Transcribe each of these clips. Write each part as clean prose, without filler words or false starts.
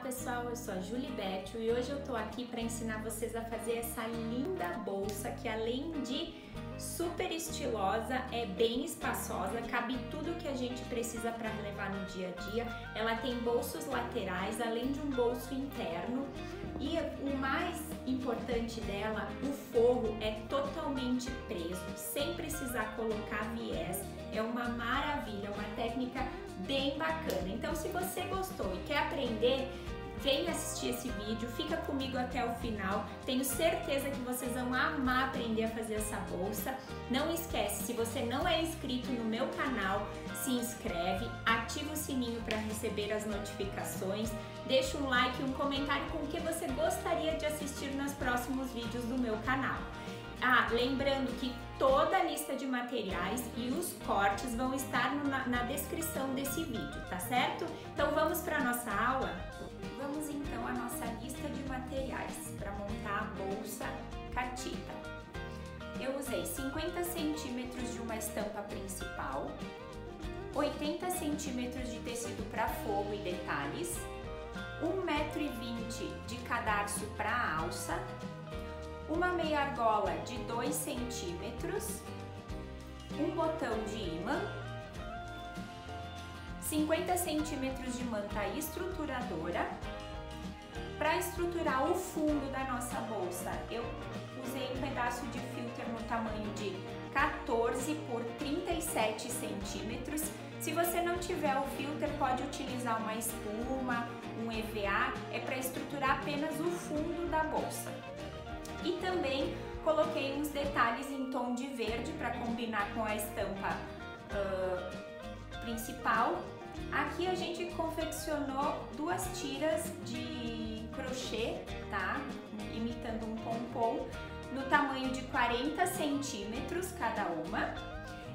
pessoal, eu sou a Julie Betio e hoje eu tô aqui para ensinar vocês a fazer essa linda bolsa que, além de super estilosa, é bem espaçosa, cabe tudo que a gente precisa para levar no dia a dia. Ela tem bolsos laterais, além de um bolso interno, e o mais importante dela, o forro é totalmente preso, sem precisar colocar viés. É uma maravilha, uma técnica bem bacana. Então, se você gostou e quer aprender, vem assistir esse vídeo, fica comigo até o final. Tenho certeza que vocês vão amar aprender a fazer essa bolsa. Não esquece, se você não é inscrito no meu canal, se inscreve, ativa o sininho para receber as notificações, deixa um like e um comentário com o que você gostaria de assistir nos próximos vídeos do meu canal. Lembrando que toda a lista de materiais e os cortes vão estar na descrição desse vídeo, tá certo? Então vamos para a nossa aula? Vamos então à nossa lista de materiais para montar a bolsa catita. Eu usei 50 centímetros de uma estampa principal, 80 centímetros de tecido para forro e detalhes, 1,20 m de cadarço para alça, uma meia argola de 2 centímetros, um botão de ímã, 50 centímetros de manta estruturadora. Para estruturar o fundo da nossa bolsa, eu usei um pedaço de filtro no tamanho de 14 por 37 centímetros. Se você não tiver o filtro, pode utilizar uma espuma, um EVA, é para estruturar apenas o fundo da bolsa. E também coloquei uns detalhes em tom de verde para combinar com a estampa principal. Aqui a gente confeccionou duas tiras de crochê, tá? Imitando um pompom, no tamanho de 40 centímetros cada uma.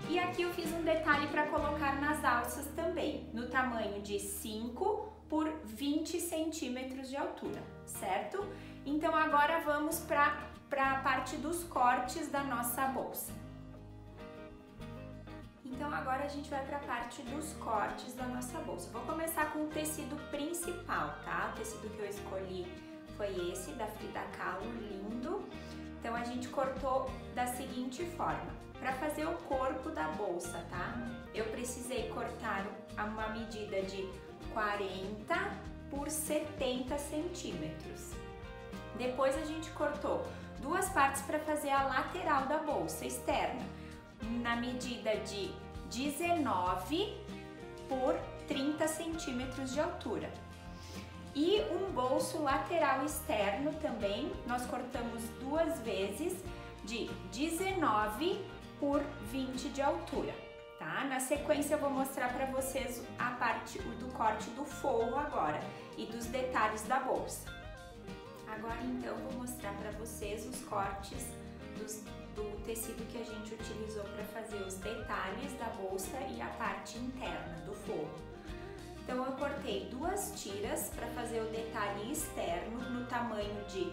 E aqui eu fiz um detalhe para colocar nas alças também, no tamanho de 5 por 20 centímetros de altura, certo? Então agora vamos para a parte dos cortes da nossa bolsa. Então agora a gente vai para a parte dos cortes da nossa bolsa. Vou começar com o tecido principal, tá? O tecido que eu escolhi foi esse, da Frida Kahlo, lindo. Então a gente cortou da seguinte forma. Para fazer o corpo da bolsa, tá? Eu precisei cortar uma medida de 40 por 70 centímetros. Depois a gente cortou duas partes para fazer a lateral da bolsa externa, na medida de 19 por 30 centímetros de altura. E um bolso lateral externo também, nós cortamos duas vezes de 19 por 20 de altura, tá? Na sequência eu vou mostrar para vocês a parte do corte do forro agora e dos detalhes da bolsa. Agora então vou mostrar para vocês os cortes do tecido que a gente utilizou para fazer os detalhes da bolsa e a parte interna do forro. Então eu cortei duas tiras para fazer o detalhe externo no tamanho de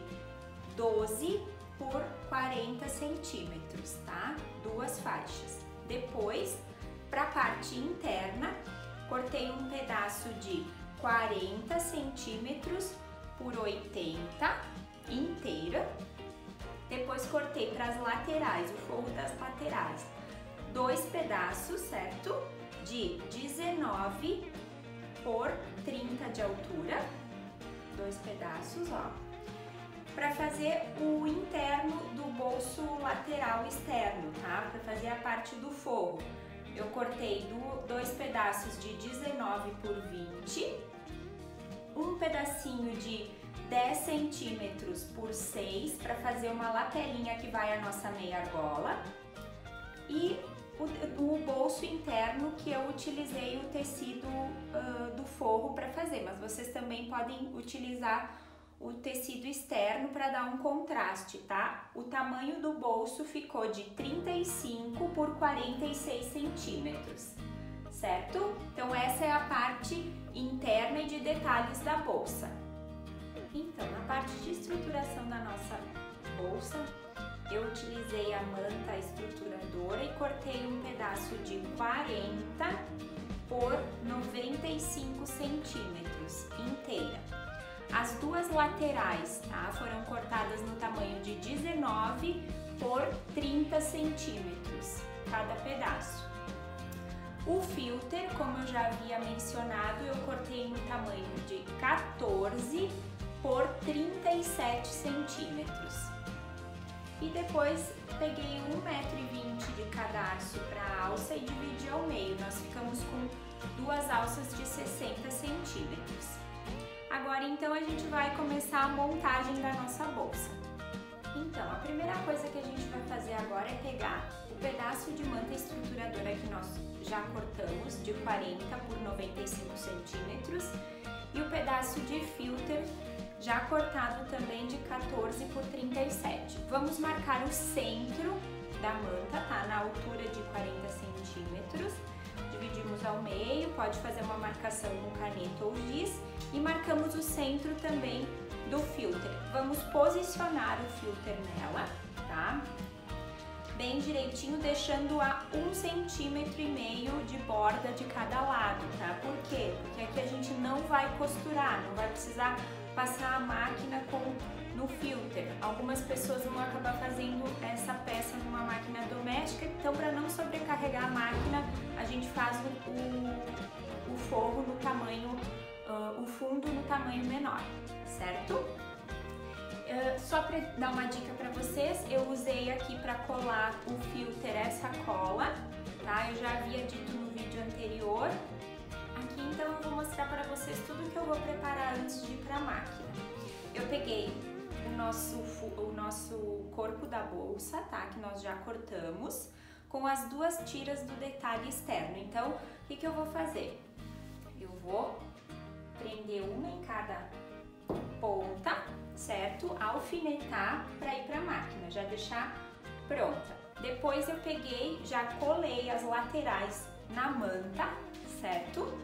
12 por 40 centímetros, tá? Duas faixas. Depois, para a parte interna, cortei um pedaço de 40 centímetros por 80 inteira. Depois cortei para as laterais, o forro das laterais, dois pedaços, certo? De 19 por 30 de altura, dois pedaços, ó. Para fazer o interno do bolso lateral externo, tá? Para fazer a parte do forro, eu cortei dois pedaços de 19 por 20, um pedacinho de 10 centímetros por 6 para fazer uma lapelinha que vai a nossa meia argola, e o bolso interno que eu utilizei o tecido do forro para fazer, mas vocês também podem utilizar o tecido externo para dar um contraste, tá? O tamanho do bolso ficou de 35 por 46 centímetros, certo? Então essa é a parte interna e de detalhes da bolsa. Então, na parte de estruturação da nossa bolsa, eu utilizei a manta estruturadora e cortei um pedaço de 40 por 95 centímetros inteira. As duas laterais, tá? Foram cortadas no tamanho de 19 por 30 centímetros cada pedaço. O filter, como eu já havia mencionado, eu cortei no tamanho de 14 por 37 centímetros. E depois peguei 1,20 m de cadarço para a alça e dividi ao meio. Nós ficamos com duas alças de 60 centímetros. Agora então a gente vai começar a montagem da nossa bolsa. Então, a primeira coisa que a gente vai fazer agora é pegar o pedaço de manta estruturadora que nós já cortamos, de 40 por 95 centímetros, e o pedaço de filter já cortado também de 14 por 37. Vamos marcar o centro da manta, tá? Na altura de 40 centímetros. Dividimos ao meio, pode fazer uma marcação com caneta ou giz e marcamos o centro também do filter. Vamos posicionar o filter nela, tá? Bem direitinho, deixando a 1,5 cm de borda de cada lado, tá? Por quê? Porque aqui a gente não vai costurar, não vai precisar passar a máquina no filter. Algumas pessoas vão acabar fazendo essa peça numa máquina doméstica, então para não sobrecarregar a máquina, a gente faz o forro no tamanho, o fundo no tamanho menor, certo? Só para dar uma dica para vocês, eu usei aqui para colar o filter essa cola, tá? Eu já havia dito no vídeo anterior. Aqui então eu vou mostrar para vocês tudo que eu vou preparar antes de ir para a máquina. Eu peguei o nosso corpo da bolsa, tá? Que nós já cortamos, com as duas tiras do detalhe externo. Então, o que eu vou fazer? Eu vou prender uma em cada ponta, certo? Alfinetar para ir para a máquina, já deixar pronta. Depois eu peguei, já colei as laterais na manta, certo?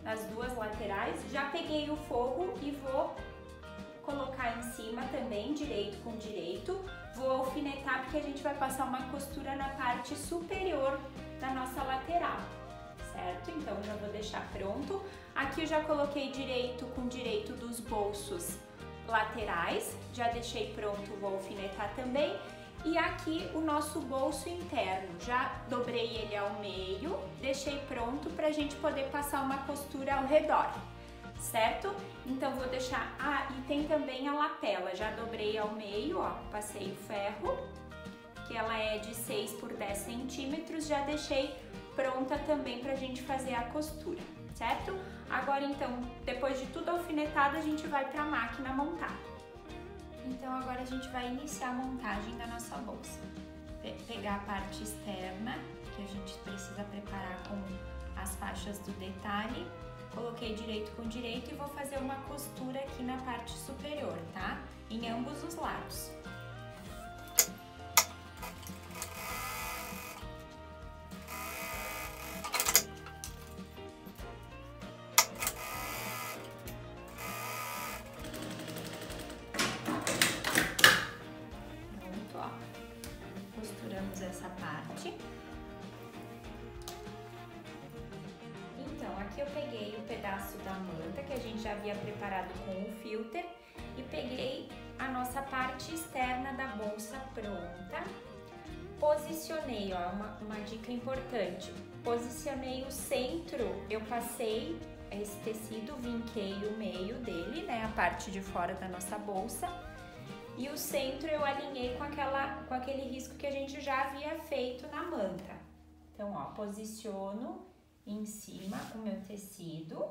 Nas duas laterais, já peguei o forro e vou colocar em cima também, direito com direito. Vou alfinetar porque a gente vai passar uma costura na parte superior da nossa lateral, certo? Então já vou deixar pronto. Aqui eu já coloquei direito com direito dos bolsos laterais, já deixei pronto, vou alfinetar também. E aqui o nosso bolso interno, já dobrei ele ao meio, deixei pronto pra gente poder passar uma costura ao redor, certo? Então vou deixar, e tem também a lapela, já dobrei ao meio, ó, passei o ferro, que ela é de 6 por 10 centímetros, já deixei pronta também pra gente fazer a costura, certo? Agora então, depois de tudo alfinetado, a gente vai pra máquina montar. Então agora a gente vai iniciar a montagem da nossa bolsa. Pegar a parte externa, que a gente precisa preparar com as faixas do detalhe. Coloquei direito com direito e vou fazer uma costura aqui na parte superior, tá? Em ambos os lados. Costuramos essa parte. Então, aqui eu peguei o pedaço da manta que a gente já havia preparado com o filter e peguei a nossa parte externa da bolsa pronta. Posicionei, ó, uma dica importante, posicionei o centro, eu passei esse tecido, vinquei o meio dele, né, a parte de fora da nossa bolsa. E o centro eu alinhei com aquele risco que a gente já havia feito na manta. Então, ó, posiciono em cima o meu tecido.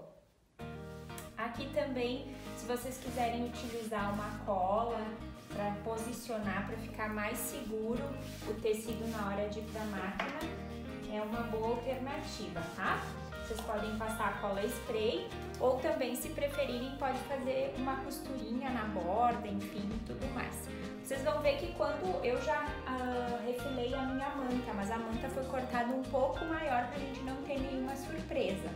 Aqui também, se vocês quiserem utilizar uma cola para posicionar, para ficar mais seguro o tecido na hora de ir para a máquina, é uma boa alternativa, tá? Vocês podem passar a cola spray ou também, se preferirem, pode fazer uma costurinha na borda, enfim, tudo mais. Vocês vão ver que quando eu já refilei a minha manta, mas a manta foi cortada um pouco maior para a gente não ter nenhuma surpresa.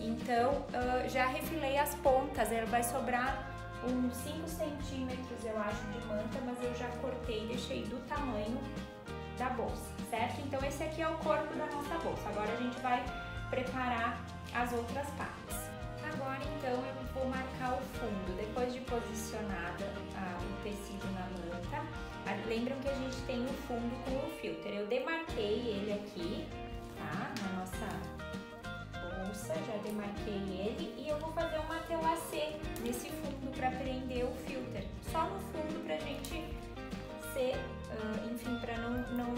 Então, já refilei as pontas, ela vai sobrar uns 5 centímetros, eu acho, de manta, mas eu já cortei e deixei do tamanho da bolsa, certo? Então, esse aqui é o corpo da nossa bolsa. Agora a gente vai preparar as outras partes. Agora então eu vou marcar o fundo. Depois de posicionar lembram que a gente tem o fundo com o filtro. Eu demarquei ele aqui, tá? Na nossa bolsa, já demarquei ele e eu vou fazer uma telacê nesse fundo para prender o filtro. Só no fundo pra gente ser, enfim, para não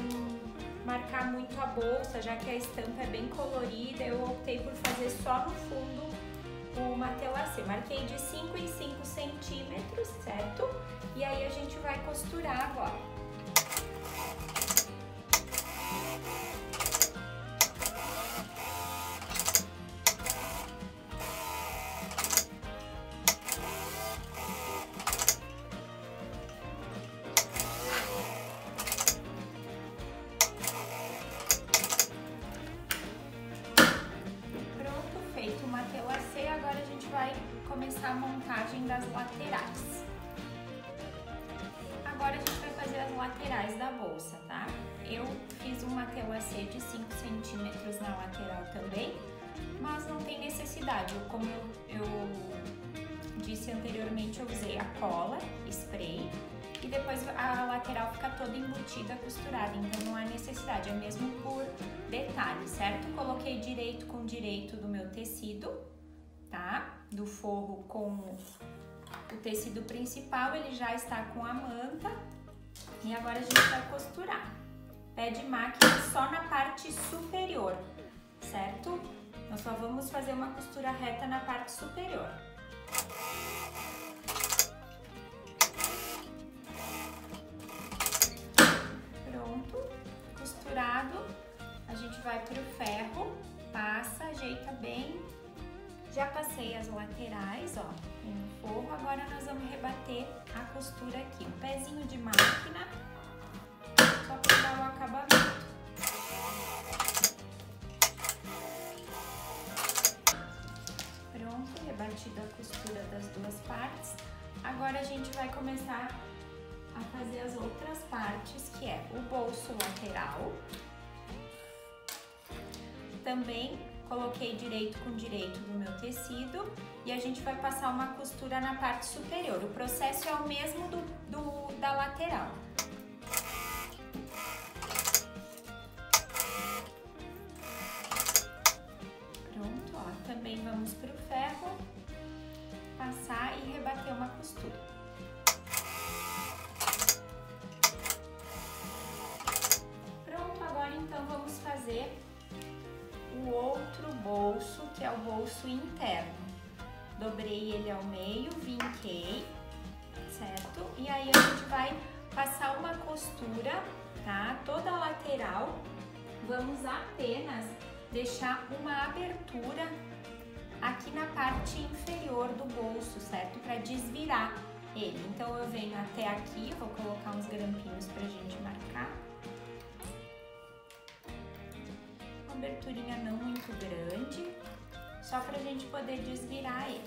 marcar muito a bolsa, já que a estampa é bem colorida, eu optei por fazer só no fundo uma telacê. Marquei de 5 em 5 centímetros, certo? E aí a gente vai costurar agora. Uma telacê, agora a gente vai começar a montagem das laterais. Agora a gente vai fazer as laterais da bolsa, tá? Eu fiz uma telacê de 5 centímetros na lateral também, mas não tem necessidade. Como eu disse anteriormente, eu usei a cola, spray, e depois a lateral fica toda embutida, costurada, então não há necessidade, é mesmo por detalhe, certo? Coloquei direito com direito do meu tecido, tá? Do forro com o tecido principal, ele já está com a manta, e agora a gente vai costurar. Pé de máquina só na parte superior, certo? Nós só vamos fazer uma costura reta na parte superior. Costurado, a gente vai pro ferro, passa, ajeita bem. Já passei as laterais, ó, com o forro. Agora nós vamos rebater a costura aqui. Um pezinho de máquina, só para dar o acabamento. Pronto, rebatida a costura das duas partes. Agora a gente vai começar a fazer as outras partes, que é o bolso lateral. Também coloquei direito com direito do meu tecido e a gente vai passar uma costura na parte superior. O processo é o mesmo da lateral. Pronto, ó, também vamos pro ferro, passar e rebater uma costura. Então vamos fazer o outro bolso, que é o bolso interno. Dobrei ele ao meio, vinquei, certo? E aí a gente vai passar uma costura, tá? Toda a lateral. Vamos apenas deixar uma abertura aqui na parte inferior do bolso, certo? Para desvirar ele. Então eu venho até aqui, vou colocar uns grampinhos pra gente marcar. Aberturinha não muito grande, só pra gente poder desvirar ele.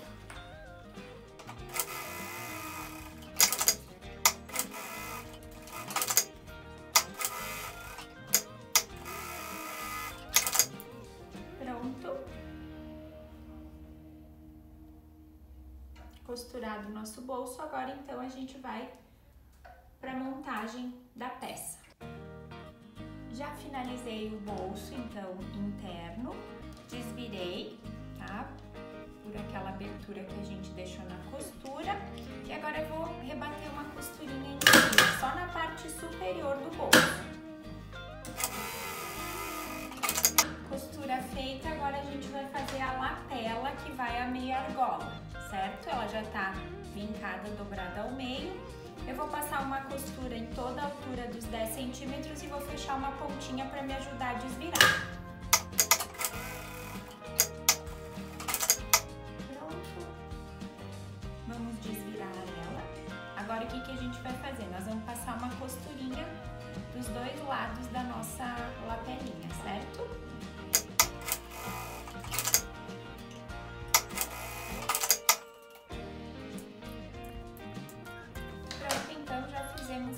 Pronto. Costurado o nosso bolso, agora então a gente vai pra montagem da peça. Já finalizei o bolso, então, interno, desvirei, tá? Por aquela abertura que a gente deixou na costura. E agora eu vou rebater uma costurinha em cima, só na parte superior do bolso. Costura feita, agora a gente vai fazer a lapela, que vai a meia argola, certo? Ela já tá vincada, dobrada ao meio. Eu vou passar uma costura em toda a altura dos 10 centímetros e vou fechar uma pontinha para me ajudar a desvirar. Pronto. Vamos desvirar ela. Agora o que a gente vai fazer? Nós vamos passar uma costurinha dos dois lados da nossa lapelinha, certo?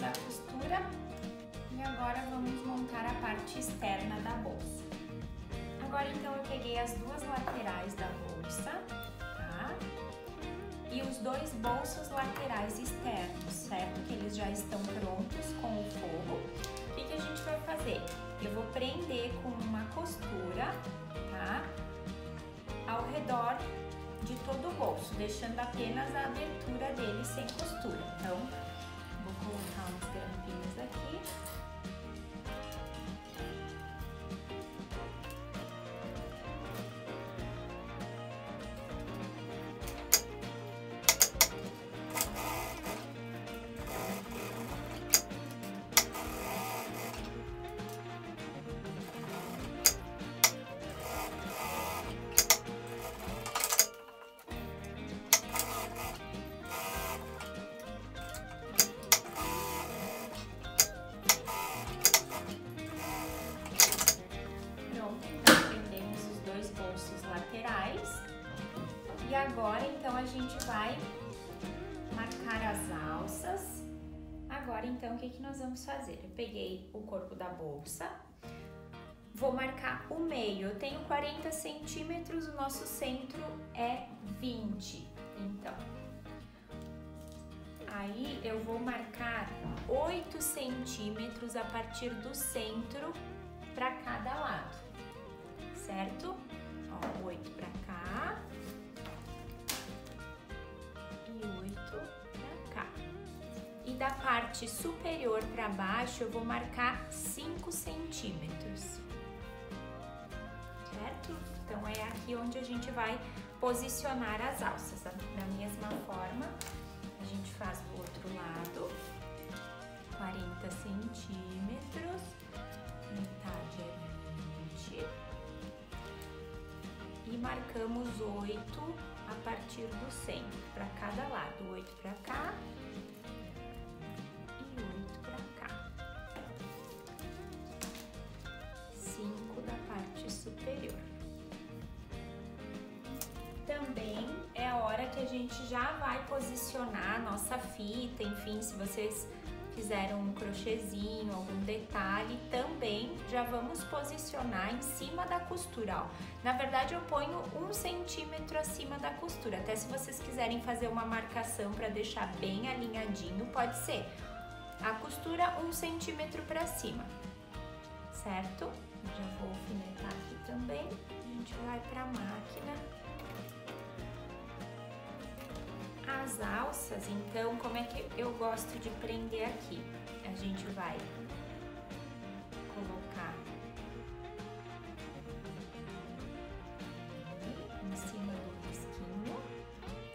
A costura e agora vamos montar a parte externa da bolsa. Agora então eu peguei as duas laterais da bolsa, tá? e os 2 bolsos laterais externos, certo? Que eles já estão prontos com o forro. O que a gente vai fazer? Eu vou prender com uma costura, tá? Ao redor de todo o bolso, deixando apenas a abertura dele sem costura. Então, vou colocar umas grampinhas aqui. E agora, então, a gente vai marcar as alças. Agora, então, o que nós vamos fazer? Eu peguei o corpo da bolsa, vou marcar o meio. Eu tenho 40 centímetros, o nosso centro é 20. Então, aí eu vou marcar 8 centímetros a partir do centro para cada lado, certo? Ó, 8 para cá. 8 pra cá. E da parte superior para baixo eu vou marcar 5 centímetros, certo? Então é aqui onde a gente vai posicionar as alças. Da mesma forma, a gente faz do outro lado, 40 centímetros, metade é 20, e marcamos 8 a partir do centro, para cada lado, 8 para cá e 8 para cá, 5 da parte superior. Também é a hora que a gente já vai posicionar a nossa fita, enfim, se vocês fizeram um crochêzinho, algum detalhe, também já vamos posicionar em cima da costura, ó. Na verdade, eu ponho 1 centímetro acima da costura, até se vocês quiserem fazer uma marcação para deixar bem alinhadinho, pode ser. A costura 1 centímetro para cima, certo? Já vou alfinetar aqui também, a gente vai para a máquina. As alças, então, como é que eu gosto de prender aqui? A gente vai colocar em cima do risquinho,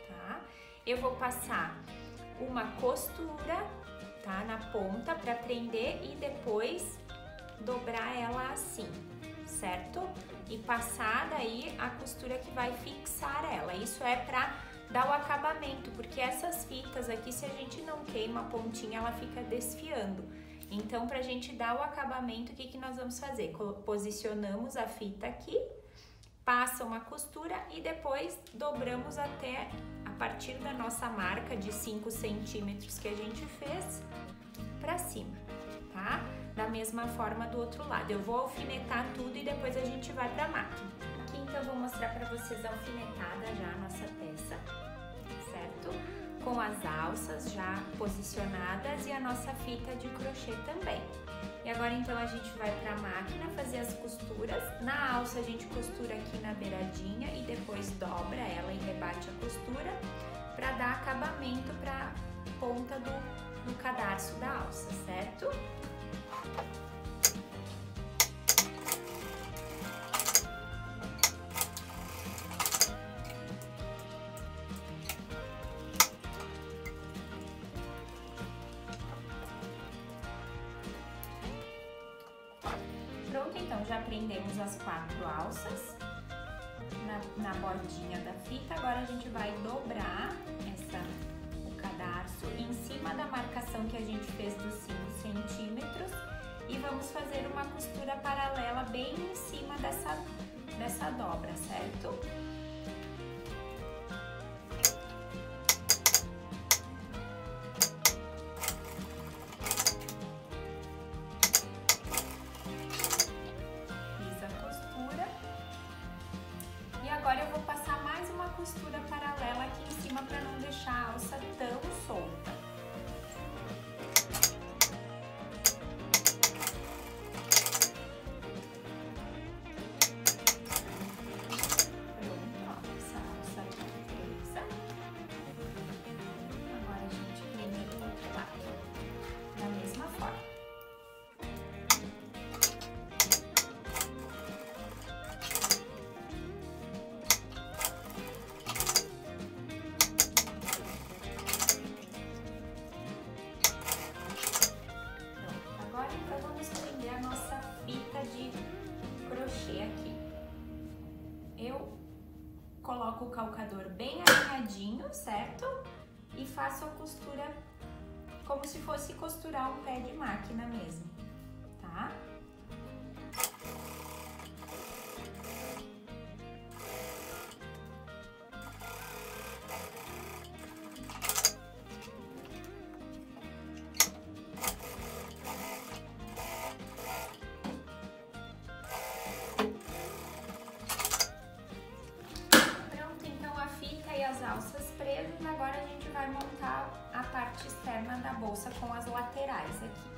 tá? Eu vou passar uma costura, tá? Na ponta para prender e depois dobrar ela assim, certo? E passar daí a costura que vai fixar ela. Isso é para dar o acabamento, porque essas fitas aqui, se a gente não queima a pontinha, ela fica desfiando. Então, pra gente dar o acabamento, o que nós vamos fazer? Posicionamos a fita aqui, passa uma costura e depois dobramos até a partir da nossa marca de 5 centímetros que a gente fez pra cima, tá? Da mesma forma do outro lado. Eu vou alfinetar tudo e depois a gente vai pra máquina. Aqui, então, eu vou mostrar pra vocês alfinetada já a nossa peça, certo? Com as alças já posicionadas e a nossa fita de crochê também. E agora, então, a gente vai pra máquina fazer as costuras. Na alça, a gente costura aqui na beiradinha e depois dobra ela e rebate a costura pra dar acabamento pra ponta do cadarço da alça, certo? Pronto, então já prendemos as 4 alças na bordinha da fita. Agora a gente vai dobrar o cadarço em cima da marcação que a gente fez dos 5 centímetros e vamos fazer uma costura paralela bem em cima dessa dobra, certo? Agora eu vou passar mais uma costura paralela aqui em cima para não deixar bem alinhadinho, certo? E faço a costura como se fosse costurar um pé de máquina mesmo, tá? As alças presas, agora a gente vai montar a parte externa da bolsa com as laterais aqui.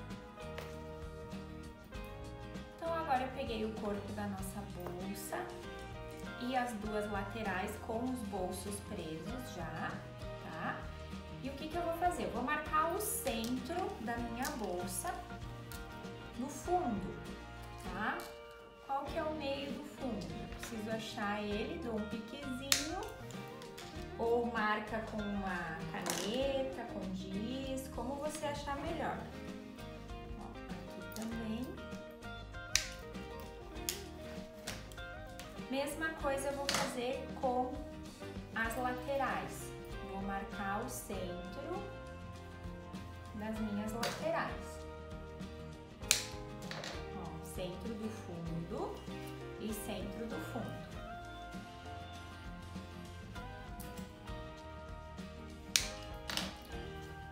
Então agora eu peguei o corpo da nossa bolsa e as duas laterais com os bolsos presos já, tá? E o que eu vou fazer? Eu vou marcar o centro da minha bolsa no fundo, tá? Qual que é o meio do fundo? Preciso achar ele, dou um piquezinho. Ou marca com uma caneta, com giz, como você achar melhor. Ó, aqui também. Mesma coisa eu vou fazer com as laterais. Vou marcar o centro das minhas laterais. Ó, centro do fundo e centro do fundo.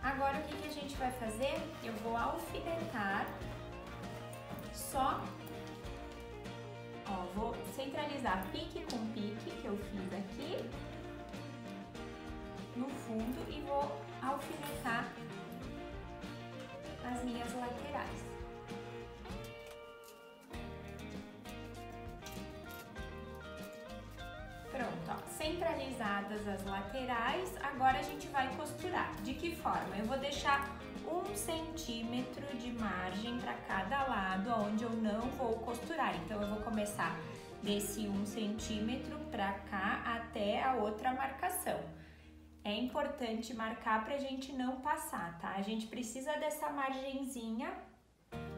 Agora o que a gente vai fazer? Eu vou alfinetar só, ó, vou centralizar pique com pique que eu fiz aqui no fundo e vou alfinetar as minhas laterais. Pronto, ó, centralizadas as laterais, agora a gente vai costurar. De que forma? Eu vou deixar 1 centímetro de margem para cada lado, onde eu não vou costurar. Então, eu vou começar desse 1 centímetro para cá até a outra marcação. É importante marcar para a gente não passar, tá? A gente precisa dessa margenzinha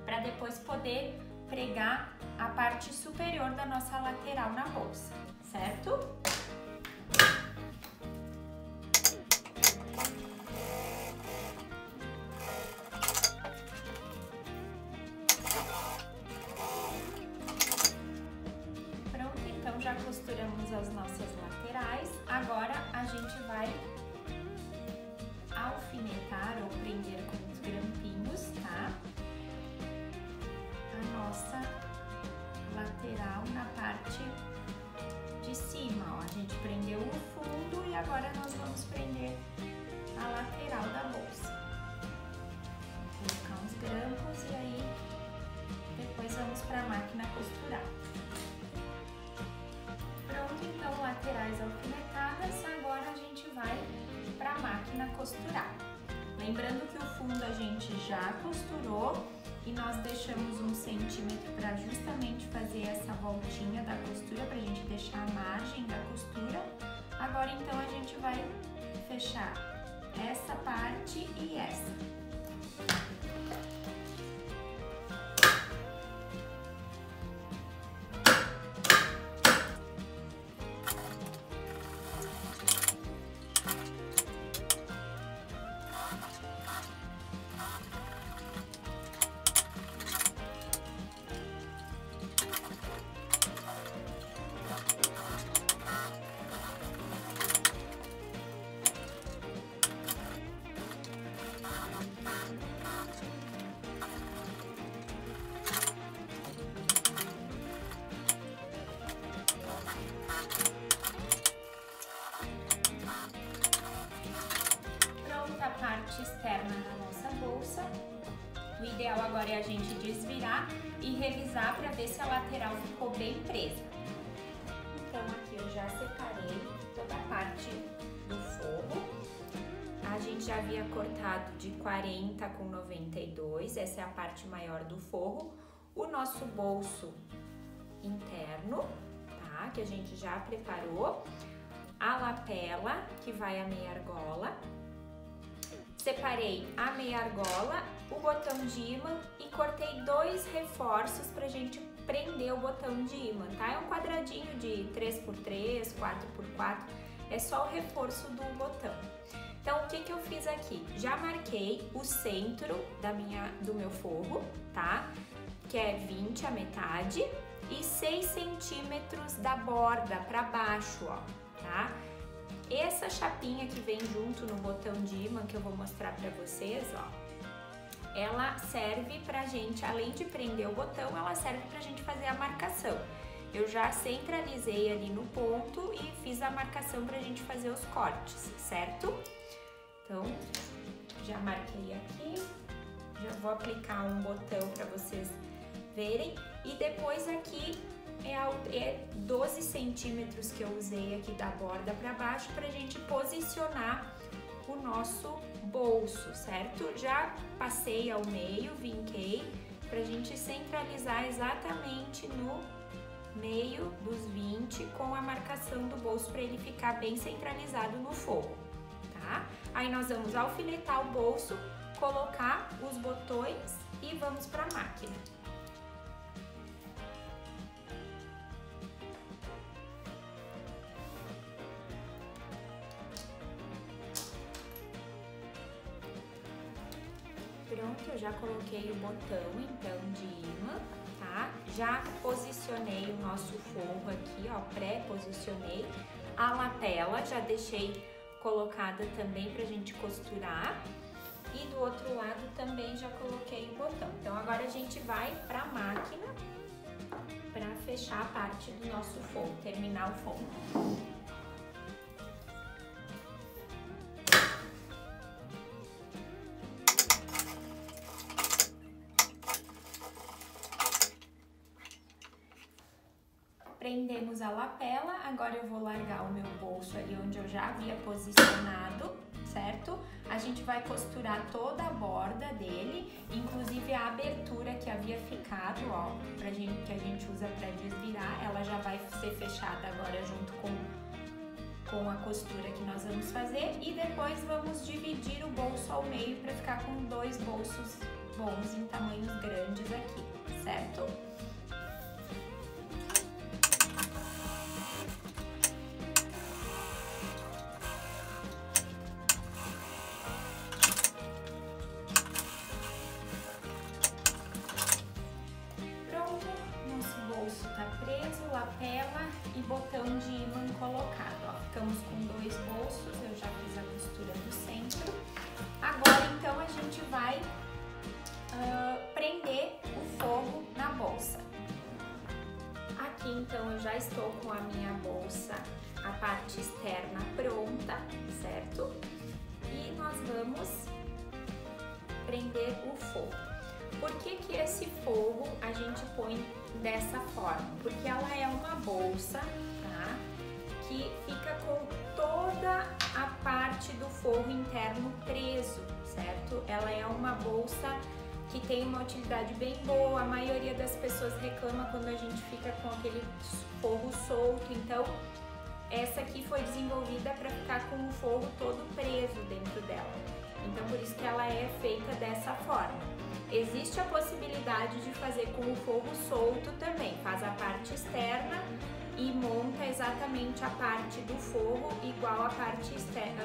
para depois poder pregar a parte superior da nossa lateral na bolsa, certo? Pronto, então já costuramos as nossas laterais. Agora a gente vai alfinetar ou prender com os grampinhos, tá? A nossa lateral na parte de cima, ó. A gente prendeu o fundo e agora nós vamos prender a lateral da bolsa. Vou colocar uns grampos e aí depois vamos para a máquina costurar. Pronto, então laterais alfinetadas, agora a gente vai para a máquina costurar. Lembrando que o fundo a gente já costurou e nós deixamos 1 centímetro para justamente fazer essa voltinha da costura, para a gente deixar a margem da costura. Agora então a gente vai fechar essa parte e essa. Externa na nossa bolsa. O ideal agora é a gente desvirar e revisar para ver se a lateral ficou bem presa. Então aqui eu já separei toda a parte do forro. A gente já havia cortado de 40 com 92, essa é a parte maior do forro. O nosso bolso interno, tá? Que a gente já preparou. A lapela, que vai a meia argola. Separei a meia argola, o botão de ímã e cortei 2 reforços pra gente prender o botão de ímã, tá? É um quadradinho de 3x3, 4x4, é só o reforço do botão. Então, o que eu fiz aqui? Já marquei o centro do meu forro, tá? Que é 20 a metade e 6 centímetros da borda para baixo, ó, tá? Essa chapinha que vem junto no botão de ímã que eu vou mostrar para vocês, ó, ela serve pra gente, além de prender o botão, ela serve pra gente fazer a marcação. Eu já centralizei ali no ponto e fiz a marcação pra gente fazer os cortes, certo? Então, já marquei aqui, já vou aplicar um botão para vocês verem. E depois aqui é 12 centímetros que eu usei aqui da borda para baixo pra gente posicionar o nosso bolso, certo? Já passei ao meio, vinquei, pra gente centralizar exatamente no meio dos 20 com a marcação do bolso para ele ficar bem centralizado no forro. Tá? Aí nós vamos alfinetar o bolso, colocar os botões e vamos para a máquina. Pronto, eu já coloquei o botão então de imã, tá? Já posicionei o nosso forro aqui, ó, pré-posicionei. A lapela já deixei colocada também pra gente costurar e do outro lado também já coloquei o botão. Então agora a gente vai pra máquina pra fechar a parte do nosso forro, terminar o forro. Prendemos a lapela, agora eu vou largar o meu bolso ali onde eu já havia posicionado, certo? A gente vai costurar toda a borda dele, inclusive a abertura que havia ficado, ó, que a gente usa para desvirar, ela já vai ser fechada agora junto com a costura que nós vamos fazer e depois vamos dividir o bolso ao meio para ficar com 2 bolsos bons em tamanhos grandes aqui, certo? Lapela e botão de ímã colocado, ó. Ficamos com 2 bolsos, eu já fiz a costura do centro. Agora então a gente vai prender o forro na bolsa. Aqui então eu já estou com a minha bolsa, a parte externa pronta, certo? E nós vamos prender o forro. Por que esse forro a gente põe dessa forma? Porque ela é uma bolsa, tá? Que fica com toda a parte do forro interno preso, certo? Ela é uma bolsa que tem uma utilidade bem boa. A maioria das pessoas reclama quando a gente fica com aquele forro solto. Então, essa aqui foi desenvolvida para ficar com o forro todo preso dentro dela. Então, por isso que ela é feita dessa forma. Existe a possibilidade de fazer com o forro solto também, faz a parte externa e monta exatamente a parte do forro igual a parte externa.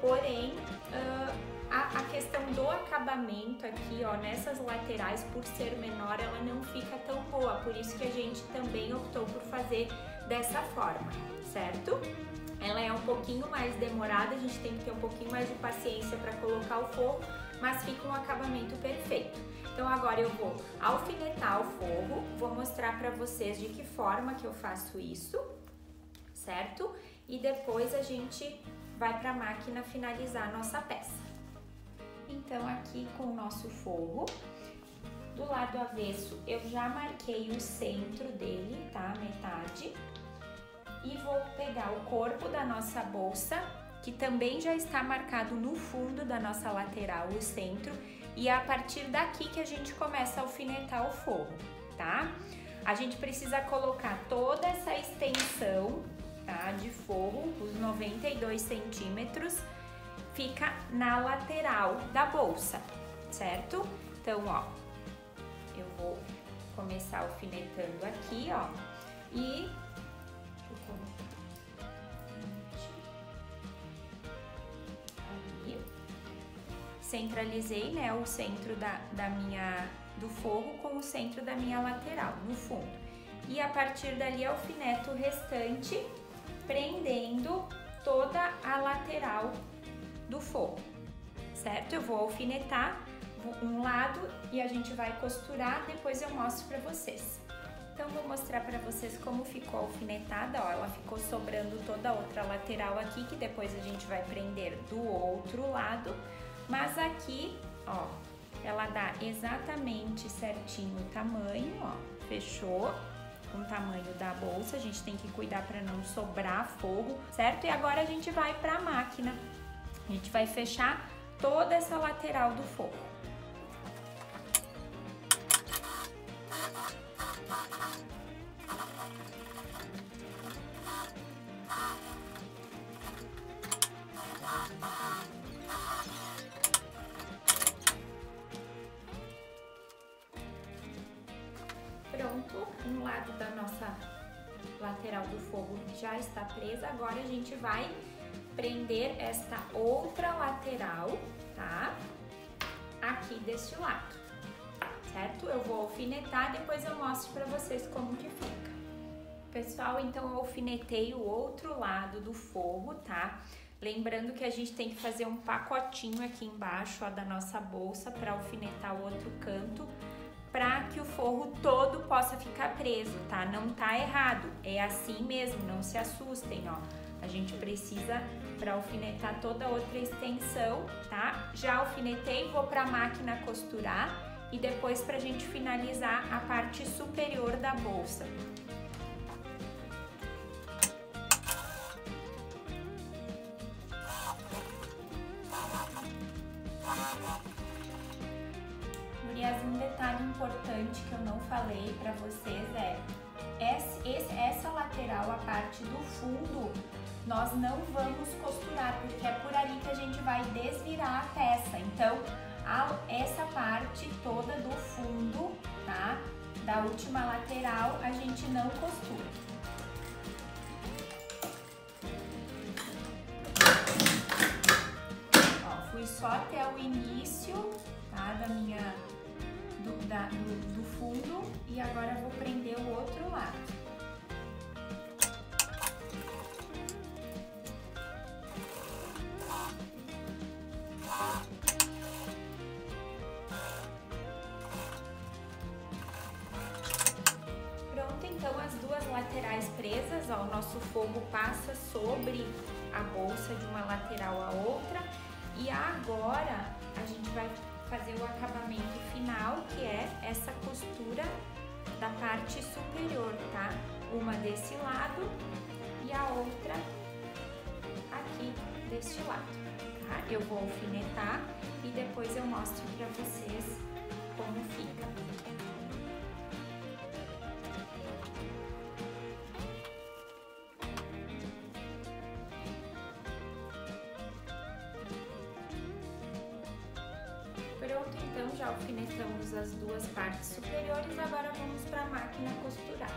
Porém, a questão do acabamento aqui, ó, nessas laterais, por ser menor, ela não fica tão boa, por isso que a gente também optou por fazer dessa forma, certo? Ela é um pouquinho mais demorada, a gente tem que ter um pouquinho mais de paciência para colocar o forro, mas fica um acabamento perfeito. Então agora eu vou alfinetar o forro, vou mostrar para vocês de que forma que eu faço isso, certo? E depois a gente vai para a máquina finalizar a nossa peça. Então aqui com o nosso forro, do lado avesso eu já marquei o centro dele, tá? Metade. E vou pegar o corpo da nossa bolsa, que também já está marcado no fundo da nossa lateral, o centro, e é a partir daqui que a gente começa a alfinetar o forro, tá? A gente precisa colocar toda essa extensão, tá, de forro, os 92 centímetros, fica na lateral da bolsa, certo? Então, ó, eu vou começar alfinetando aqui, ó, e centralizei, né, o centro do forro com o centro da minha lateral, no fundo. E a partir dali alfineto o restante, prendendo toda a lateral do forro, certo? Eu vou alfinetar um lado e a gente vai costurar, depois eu mostro pra vocês. Então, vou mostrar pra vocês como ficou alfinetada, ó, ela ficou sobrando toda a outra lateral aqui, que depois a gente vai prender do outro lado, mas aqui, ó, ela dá exatamente certinho o tamanho, ó, fechou com o tamanho da bolsa, a gente tem que cuidar para não sobrar forro, certo? E agora a gente vai para a máquina, a gente vai fechar toda essa lateral do forro. Pronto, um lado da nossa lateral do forro já está presa, agora a gente vai prender esta outra lateral, tá? Aqui deste lado, certo? Eu vou alfinetar, depois eu mostro pra vocês como que fica. Pessoal, então eu alfinetei o outro lado do forro, tá? Lembrando que a gente tem que fazer um pacotinho aqui embaixo, ó, da nossa bolsa para alfinetar o outro canto, para que o forro todo possa ficar preso, tá? Não tá errado, é assim mesmo, não se assustem, ó. A gente precisa, para alfinetar toda a outra extensão, tá? Já alfinetei, vou para a máquina costurar e depois pra gente finalizar a parte superior da bolsa. Gurias, um detalhe importante que eu não falei pra vocês é essa lateral, a parte do fundo, nós não vamos costurar, porque é por ali que a gente vai desvirar a peça. Então, essa parte toda do fundo, tá? Da última lateral, a gente não costura. Ó, fui só até o início, tá? Do fundo, e agora eu vou prender o outro lado. Pronto, então as duas laterais presas, ó, o nosso forro passa sobre a bolsa de uma lateral à outra, e agora a gente vai fazer o acabamento final, que é essa costura da parte superior, tá? Uma desse lado e a outra aqui deste lado, tá? Eu vou alfinetar e depois eu mostro pra vocês como fica. Pronto, então já alfinetamos as duas partes superiores, agora vamos para a máquina costurar.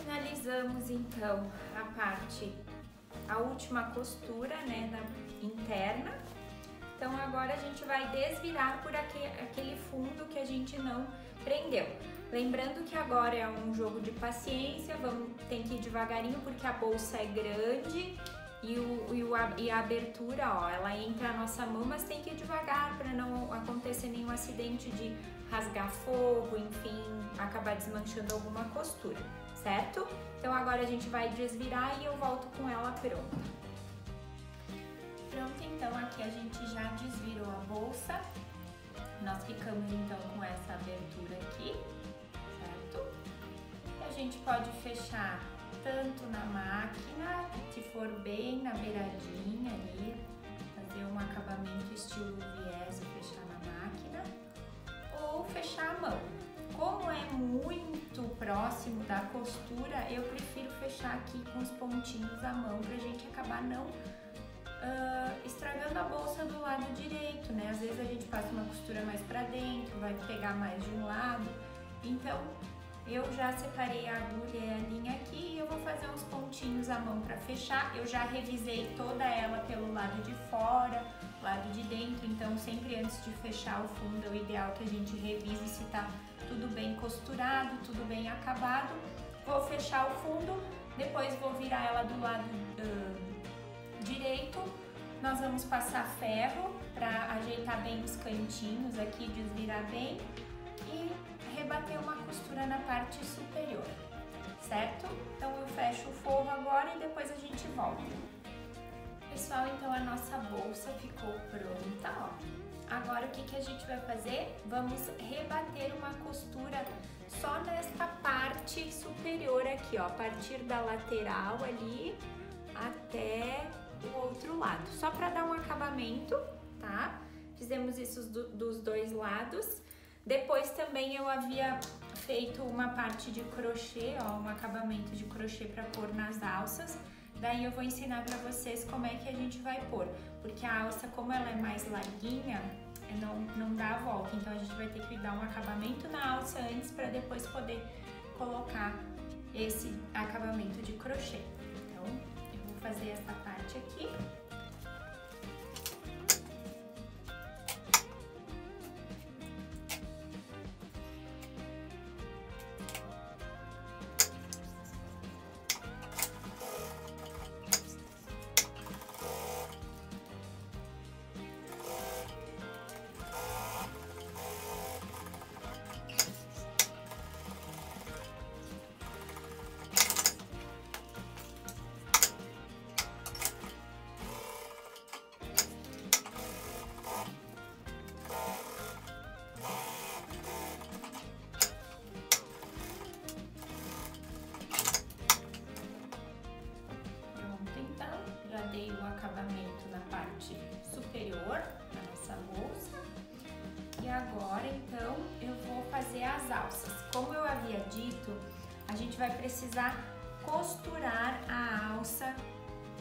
Finalizamos então a última costura, né, interna. Então agora a gente vai desvirar por aquele fundo que a gente não prendeu. Lembrando que agora é um jogo de paciência, tem que ir devagarinho porque a bolsa é grande e a abertura, ó, ela entra na nossa mão, mas tem que ir devagar para não acontecer nenhum acidente de rasgar forro, enfim, acabar desmanchando alguma costura, certo? Então agora a gente vai desvirar e eu volto com ela pronta. Pronto, então aqui a gente já desvirou a bolsa, nós ficamos então com essa abertura aqui, certo? E a gente pode fechar tanto na máquina, se for bem na beiradinha ali, fazer um acabamento estilo viés e fechar na máquina, ou fechar a mão. Como é muito próximo da costura, eu prefiro fechar aqui com os pontinhos à mão pra gente acabar não estragando a bolsa do lado lado direito, né? Às vezes a gente passa uma costura mais pra dentro, vai pegar mais de um lado. Então, eu já separei a agulha e a linha aqui e eu vou fazer uns pontinhos à mão pra fechar. Eu já revisei toda ela pelo lado de fora, lado de dentro, então sempre antes de fechar o fundo é o ideal que a gente revise se tá tudo bem costurado, tudo bem acabado. Vou fechar o fundo, depois vou virar ela do lado direito. Nós vamos passar ferro para ajeitar bem os cantinhos aqui, desvirar bem e rebater uma costura na parte superior, certo? Então eu fecho o forro agora e depois a gente volta. Pessoal, então a nossa bolsa ficou pronta, ó. Agora o que a gente vai fazer? Vamos rebater uma costura só nesta parte superior aqui, ó, a partir da lateral ali até o outro lado, só para dar um acabamento, tá? Fizemos isso dos dois lados. Depois também eu havia feito uma parte de crochê, ó, um acabamento de crochê para pôr nas alças. Daí eu vou ensinar para vocês como é que a gente vai pôr, porque a alça, como ela é mais larguinha, não dá a volta, então a gente vai ter que dar um acabamento na alça antes para depois poder colocar esse acabamento de crochê. Então eu vou fazer essa parte aqui. Dei o acabamento na parte superior da nossa bolsa e agora então eu vou fazer as alças. Como eu havia dito, a gente vai precisar costurar a alça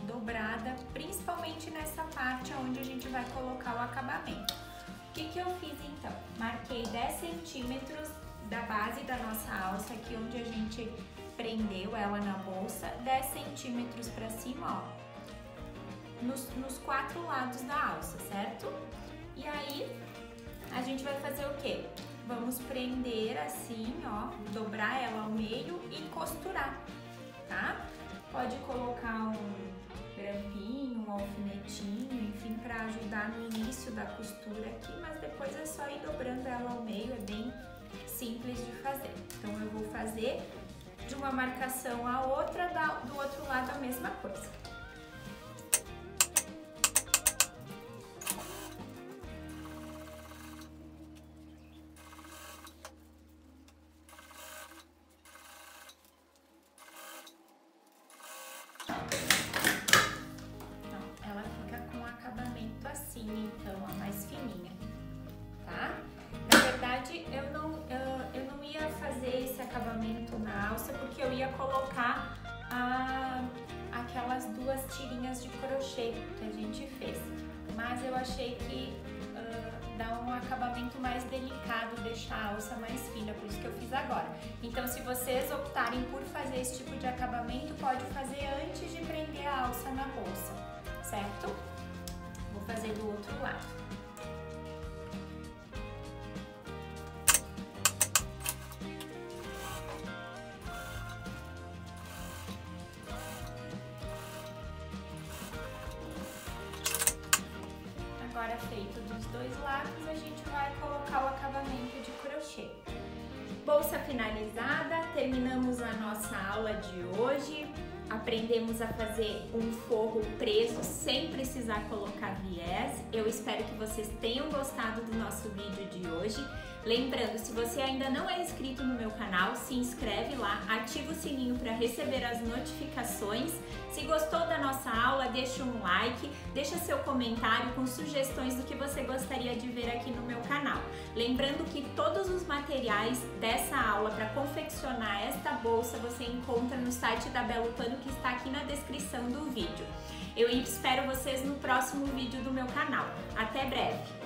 dobrada, principalmente nessa parte onde a gente vai colocar o acabamento. O que eu fiz então? Marquei 10 centímetros da base da nossa alça, aqui onde a gente prendeu ela na bolsa, 10 centímetros para cima, ó. Nos 4 lados da alça, certo? E aí, a gente vai fazer o quê? Vamos prender assim, ó, dobrar ela ao meio e costurar, tá? Pode colocar um grampinho, um alfinetinho, enfim, para ajudar no início da costura aqui, mas depois é só ir dobrando ela ao meio, é bem simples de fazer. Então, eu vou fazer de uma marcação a outra, do outro lado a mesma coisa. Ela fica com um acabamento assim, então, ó, mais fininha, tá? Na verdade, eu não ia fazer esse acabamento na alça porque eu ia colocar aquelas 2 tirinhas de crochê que a gente fez, mas eu achei que dá um acabamento mais delicado, deixar a alça mais fina, por isso que eu fiz agora. Então, se vocês optarem por fazer esse tipo de acabamento, pode fazer antes de prender a alça na bolsa, certo? Vou fazer do outro lado. Agora feito dos 2 lados, a gente vai colocar o acabamento de crochê. Bolsa finalizada, terminamos a nossa aula de hoje. Aprendemos a fazer um forro preso sem precisar colocar viés. Eu espero que vocês tenham gostado do nosso vídeo de hoje. Lembrando, se você ainda não é inscrito no meu canal, se inscreve lá, ativa o sininho para receber as notificações. Se gostou da nossa aula, deixa um like, deixa seu comentário com sugestões do que você gostaria de ver aqui no meu canal. Lembrando que todos os materiais dessa aula para confeccionar esta bolsa você encontra no site da Belo Pano, que está aqui na descrição do vídeo. Eu espero vocês no próximo vídeo do meu canal. Até breve!